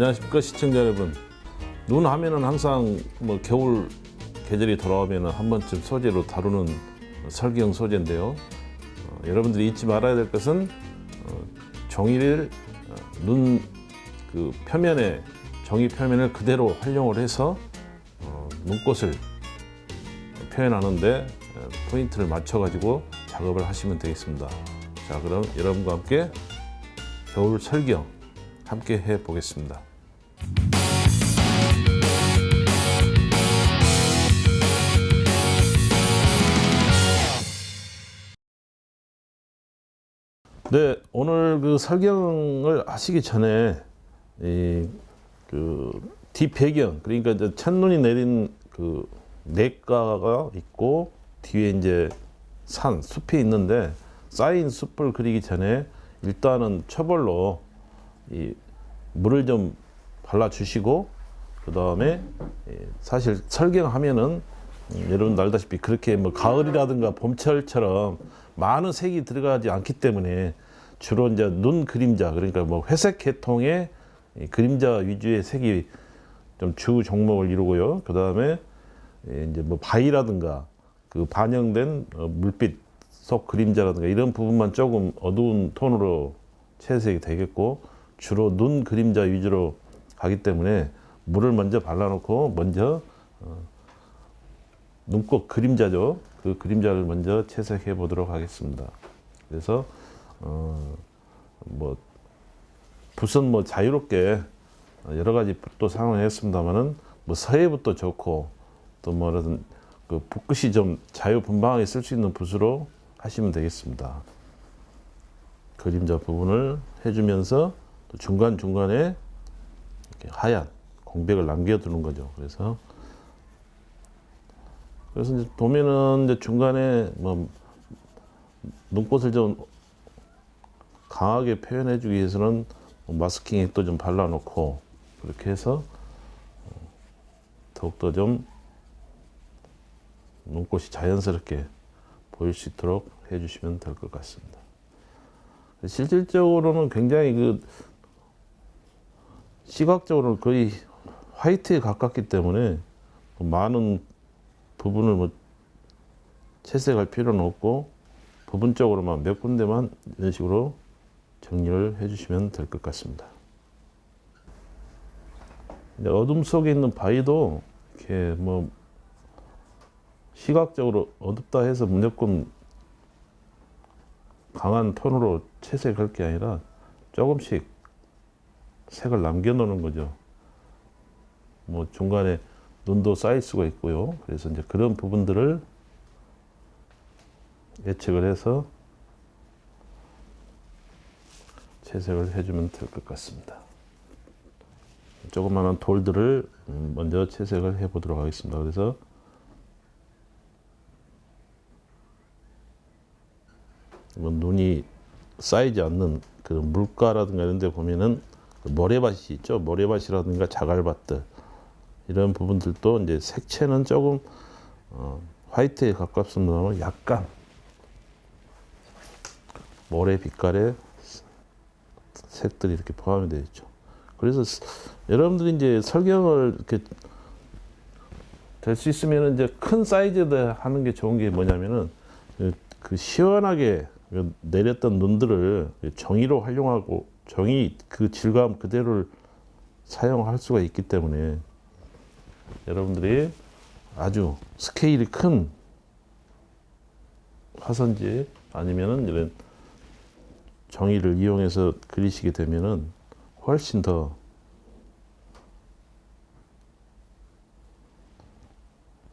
안녕하십니까 시청자 여러분. 눈 하면은 항상 뭐 겨울 계절이 돌아오면은 한 번쯤 소재로 다루는 설경 소재인데요. 여러분들이 잊지 말아야 될 것은 종이를 눈 그 표면에 종이 표면을 그대로 활용을 해서 눈꽃을 표현하는데 포인트를 맞춰 가지고 작업을 하시면 되겠습니다. 자, 그럼 여러분과 함께 겨울 설경 함께 해 보겠습니다. 네, 오늘 그 설경을 하시기 전에 그 뒷배경, 그러니까 이제 첫눈이 내린 그 냇가가 있고 뒤에 이제 산, 숲이 있는데 쌓인 숲을 그리기 전에 일단은 초벌로 이 물을 좀 발라주시고 그 다음에 사실 설경하면은 여러분 알다시피 그렇게 뭐 가을이라든가 봄철처럼 많은 색이 들어가지 않기 때문에 주로 이제 눈 그림자, 그러니까 뭐 회색 계통의 그림자 위주의 색이 좀 주 종목을 이루고요. 그 다음에 이제 뭐 바위라든가 그 반영된 물빛 속 그림자라든가 이런 부분만 조금 어두운 톤으로 채색이 되겠고, 주로 눈 그림자 위주로 가기 때문에 물을 먼저 발라놓고 먼저 눈꽃 그림자죠. 그 그림자를 먼저 채색해 보도록 하겠습니다. 그래서 뭐 붓은 뭐 자유롭게 여러 가지 붓도 사용을 했습니다만은 뭐 서해붓도 좋고 또 뭐라든 그 붓끝이 좀 자유분방하게 쓸 수 있는 붓으로 하시면 되겠습니다. 그림자 부분을 해주면서 또 중간중간에 이렇게 하얀 공백을 남겨두는 거죠. 그래서 이제 보면은 이제 중간에 뭐 눈꽃을 좀 강하게 표현해주기 위해서는 마스킹액 또 좀 발라놓고 그렇게 해서 더욱더 좀 눈꽃이 자연스럽게 보일 수 있도록 해주시면 될 것 같습니다. 실질적으로는 굉장히 그 시각적으로 거의 화이트에 가깝기 때문에 많은 부분을 뭐 채색할 필요는 없고 부분적으로만 몇 군데만 이런 식으로 정리를 해주시면 될 것 같습니다. 어둠 속에 있는 바위도 이렇게 뭐 시각적으로 어둡다 해서 무조건 강한 톤으로 채색할 게 아니라 조금씩 색을 남겨놓는 거죠. 뭐 중간에 눈도 쌓일 수가 있고요. 그래서 이제 그런 부분들을 예측을 해서 채색을 해주면 될 것 같습니다. 조그마한 돌들을 먼저 채색을 해 보도록 하겠습니다. 그래서 뭐 눈이 쌓이지 않는 그 물가라든가 이런 데 보면은 모래밭이 있죠. 모래밭이라든가 자갈밭들 이런 부분들도 이제 색채는 조금 화이트에 가깝습니다만 약간 모래 빛깔의 색들이 이렇게 포함이 되어 있죠. 그래서 여러분들이 이제 설경을 이렇게 될 수 있으면 이제 큰 사이즈에 하는 게 좋은 게 뭐냐면은 그 시원하게 내렸던 눈들을 종이로 활용하고 종이 그 질감 그대로를 사용할 수가 있기 때문에 여러분들이 아주 스케일이 큰 화선지 아니면은 이런 종이를 이용해서 그리시게 되면은 훨씬 더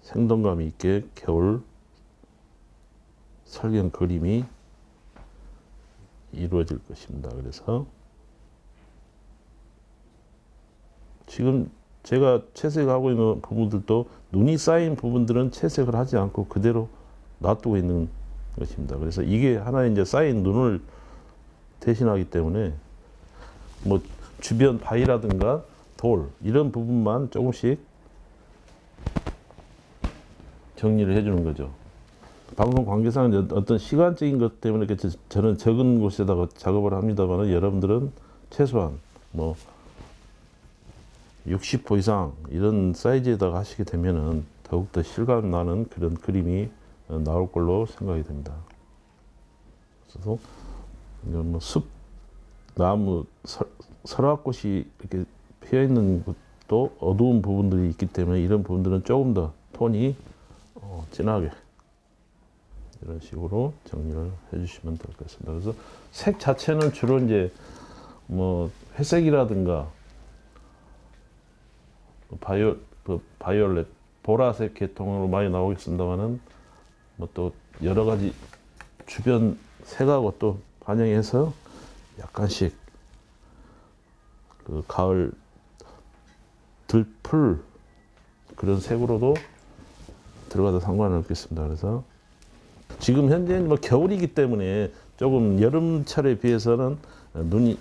생동감 있게 겨울 설경 그림이 이루어질 것입니다. 그래서 지금 제가 채색하고 있는 부분들도 눈이 쌓인 부분들은 채색을 하지 않고 그대로 놔두고 있는 것입니다. 그래서 이게 하나의 이제 쌓인 눈을 대신하기 때문에 뭐 주변 바위라든가 돌 이런 부분만 조금씩 정리를 해주는 거죠. 방송 관계상은 어떤 시간적인 것 때문에 저는 적은 곳에다가 작업을 합니다만 여러분들은 최소한 뭐 60호 이상 이런 사이즈에다가 하시게 되면은 더욱더 실감 나는 그런 그림이 나올 걸로 생각이 됩니다. 그래서 뭐 숲, 나무, 설화꽃이 이렇게 피어 있는 것도 어두운 부분들이 있기 때문에 이런 부분들은 조금 더 톤이 진하게 이런 식으로 정리를 해주시면 될 것 같습니다. 그래서 색 자체는 주로 이제 뭐 회색이라든가 바이올렛, 보라색 계통으로 많이 나오겠습니다만은 뭐 또 여러 가지 주변 색하고 또 반영해서 약간씩 그 가을 들풀 그런 색으로도 들어가도 상관은 없겠습니다. 그래서 지금 현재는 뭐 겨울이기 때문에 조금 여름철에 비해서는 눈이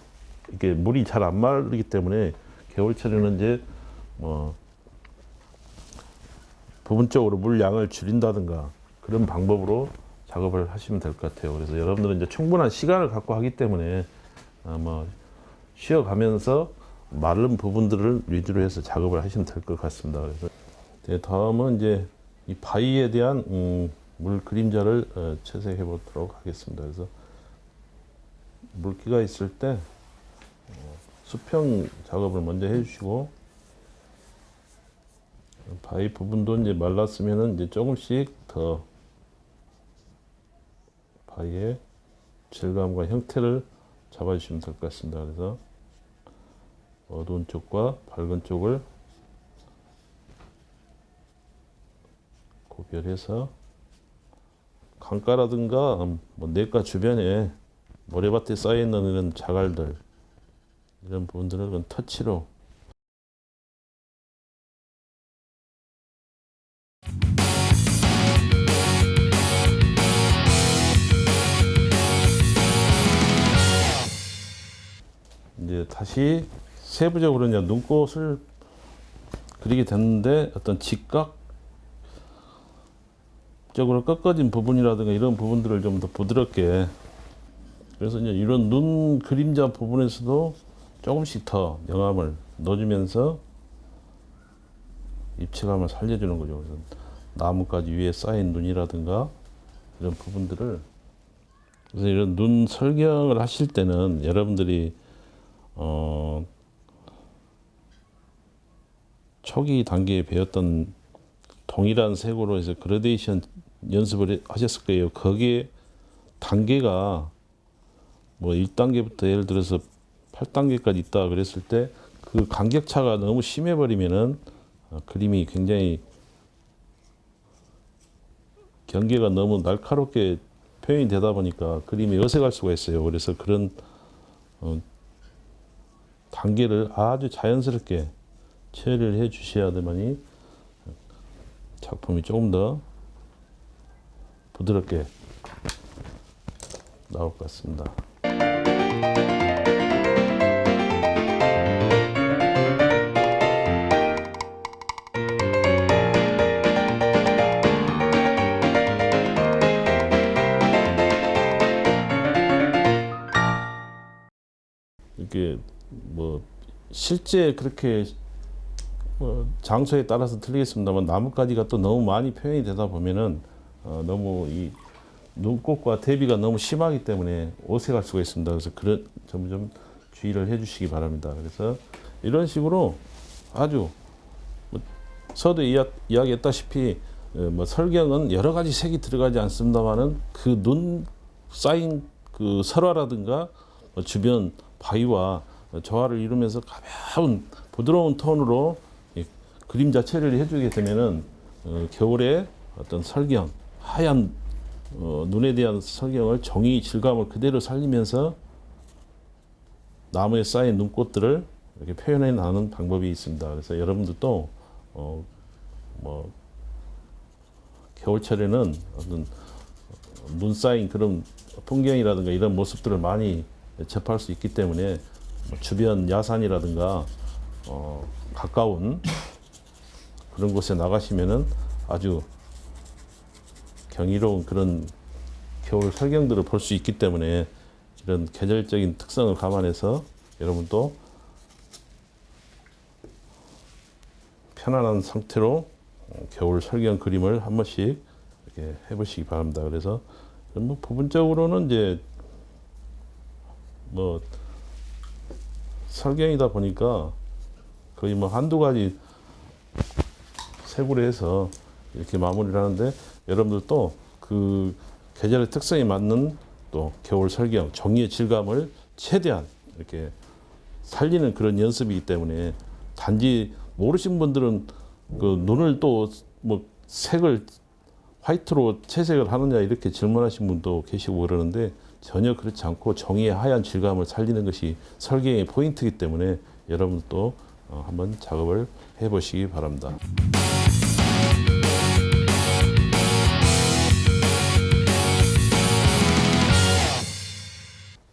이렇게 물이 잘 안 마르기 때문에 겨울철에는 이제 뭐 부분적으로 물 양을 줄인다든가 그런 방법으로 작업을 하시면 될 것 같아요. 그래서 여러분들은 이제 충분한 시간을 갖고 하기 때문에 뭐 쉬어가면서 마른 부분들을 위주로 해서 작업을 하시면 될 것 같습니다. 그래서 다음은 이제 이 바위에 대한 물 그림자를 채색해 보도록 하겠습니다. 그래서 물기가 있을 때 수평 작업을 먼저 해주시고 바위 부분도 이제 말랐으면은 이제 조금씩 더 바위의 질감과 형태를 잡아주시면 될 것 같습니다. 그래서 어두운 쪽과 밝은 쪽을 구별해서 강가라든가 뭐 냇가 주변에 모래밭에 쌓여있는 이런 자갈들 이런 부분들을 그건 터치로 이제 다시 세부적으로 이제 눈꽃을 그리게 됐는데 어떤 직각적으로 꺾어진 부분이라든가 이런 부분들을 좀 더 부드럽게 그래서 이제 이런 눈 그림자 부분에서도 조금씩 더 영감을 넣어주면서 입체감을 살려주는 거죠. 그래서 나뭇가지 위에 쌓인 눈이라든가 이런 부분들을 그래서 이런 눈 설경을 하실 때는 여러분들이 초기 단계에 배웠던 동일한 색으로 해서 그라데이션 연습을 하셨을 거예요. 거기에 단계가 뭐 1단계부터 예를 들어서 8단계까지 있다 그랬을 때 그 간격차가 너무 심해 버리면은 그림이 굉장히 경계가 너무 날카롭게 표현이 되다 보니까 그림이 어색할 수가 있어요. 그래서 그런 단계를 아주 자연스럽게 처리를 해 주셔야만이 작품이 조금 더 부드럽게 나올 것 같습니다. 이게 뭐 실제 그렇게 장소에 따라서 틀리겠습니다만 나뭇가지가 또 너무 많이 표현이 되다 보면은 너무 이 눈꽃과 대비가 너무 심하기 때문에 어색할 수가 있습니다. 그래서 그런 점을 좀 주의를 해주시기 바랍니다. 그래서 이런 식으로 아주 서도 이야기했다시피 뭐 설경은 여러 가지 색이 들어가지 않습니다만은 그 눈 쌓인 그 설화라든가 주변 바위와 조화를 이루면서 가벼운 부드러운 톤으로 그림자 처리를 해주게 되면은 겨울에 어떤 설경 하얀 눈에 대한 설경을 종이 질감을 그대로 살리면서 나무에 쌓인 눈꽃들을 이렇게 표현해 나가는 방법이 있습니다. 그래서 여러분들도 뭐 겨울철에는 어떤 눈 쌓인 그런 풍경이라든가 이런 모습들을 많이 접할 수 있기 때문에 주변 야산이라든가 가까운 그런 곳에 나가시면은 아주 경이로운 그런 겨울 설경들을 볼 수 있기 때문에 이런 계절적인 특성을 감안해서 여러분도 편안한 상태로 겨울 설경 그림을 한 번씩 이렇게 해보시기 바랍니다. 그래서 뭐 부분적으로는 이제 뭐 설경이다 보니까 거의 뭐 한두 가지 색으로 해서 이렇게 마무리를 하는데, 여러분들도 그 계절의 특성에 맞는 또 겨울 설경 종이의 질감을 최대한 이렇게 살리는 그런 연습이기 때문에, 단지 모르신 분들은 그 눈을 또 뭐 색을 화이트로 채색을 하느냐 이렇게 질문하신 분도 계시고 그러는데, 전혀 그렇지 않고 종이의 하얀 질감을 살리는 것이 설경의 포인트이기 때문에 여러분도 한번 작업을 해보시기 바랍니다.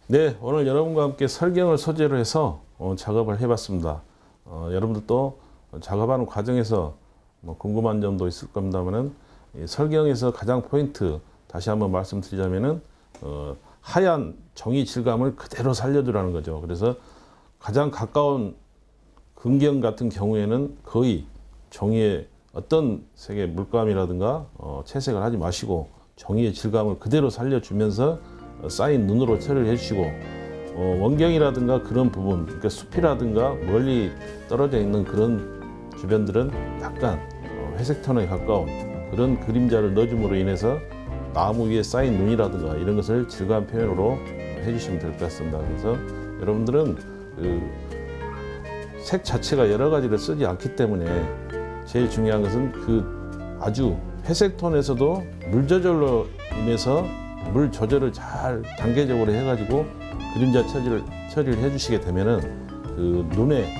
네, 오늘 여러분과 함께 설경을 소재로 해서 작업을 해봤습니다. 여러분들도 작업하는 과정에서 뭐 궁금한 점도 있을 겁니다만은, 설경에서 가장 포인트 다시 한번 말씀드리자면은 하얀 종이 질감을 그대로 살려주라는 거죠. 그래서 가장 가까운 금경 같은 경우에는 거의 종이에 어떤 색의 물감이라든가 채색을 하지 마시고 종이의 질감을 그대로 살려주면서 쌓인 눈으로 처리를 해주시고, 원경이라든가 그런 부분, 그러니까 숲이라든가 멀리 떨어져 있는 그런 주변들은 약간 회색 톤에 가까운 그런 그림자를 넣어줌으로 인해서 나무 위에 쌓인 눈이라든가 이런 것을 질감 표현으로 해주시면 될 것 같습니다. 그래서 여러분들은 그 색 자체가 여러 가지를 쓰지 않기 때문에 제일 중요한 것은 그 아주 회색 톤에서도 물 조절로 인해서 물 조절을 잘 단계적으로 해가지고 그림자 처리를 해주시게 되면은 그 눈에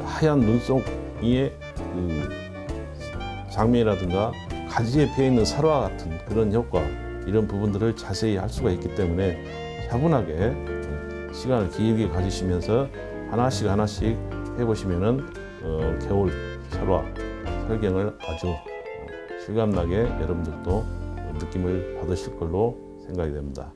하얀 눈속 위에 그 장미라든가 가지에 피어 있는 설화 같은 그런 효과, 이런 부분들을 자세히 할 수가 있기 때문에 차분하게 시간을 길게 가지시면서 하나씩 해보시면은 겨울 설화 설경을 아주 실감나게 여러분들도 느낌을 받으실 걸로 생각이 됩니다.